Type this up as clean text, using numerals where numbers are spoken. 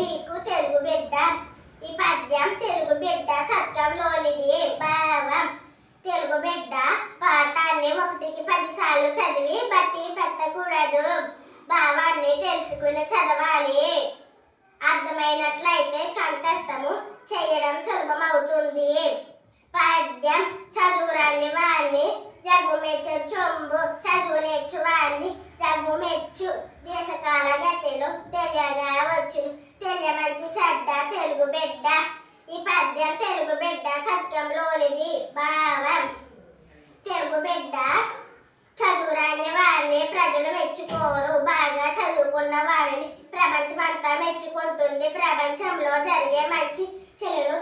నీకు తెలుగు బిడ్డ. ఈ పద్యం తెలుగు బిడ్డ శతకంలోనిది భావం. తెలుగు బిడ్డ పాఠాన్ని 1కి 10 సార్లు చదివి బట్టి పెట్టకూడదు. భావాన్ని తెలుసుకుని చదవాలి. అర్థమైనట్లయితే కంఠస్థము చేయడం సులభమవుతుంది. పద్యం చదువురాని వాణ్ణి జగ్గు మెచ్చు చొంబు, చదువు నేర్చు వాణ్ణి జగ్గు మెచ్చు. దేశకాల గతిలో తెలియగా వచ్చును, తెలియమంచి చెడ్డ తెలుగు బిడ్డ. ఈ పద్యం తెలుగు బిడ్డ శతకంలోనిది భావం. తెలుగు బిడ్డ చదువురాని వారిని ప్రజలు మెచ్చుకోరు, బాగా చదువుకున్న వారిని ప్రపంచమంతా మెచ్చుకుంటుంది. ప్రపంచంలో జరిగే మంచి చెడును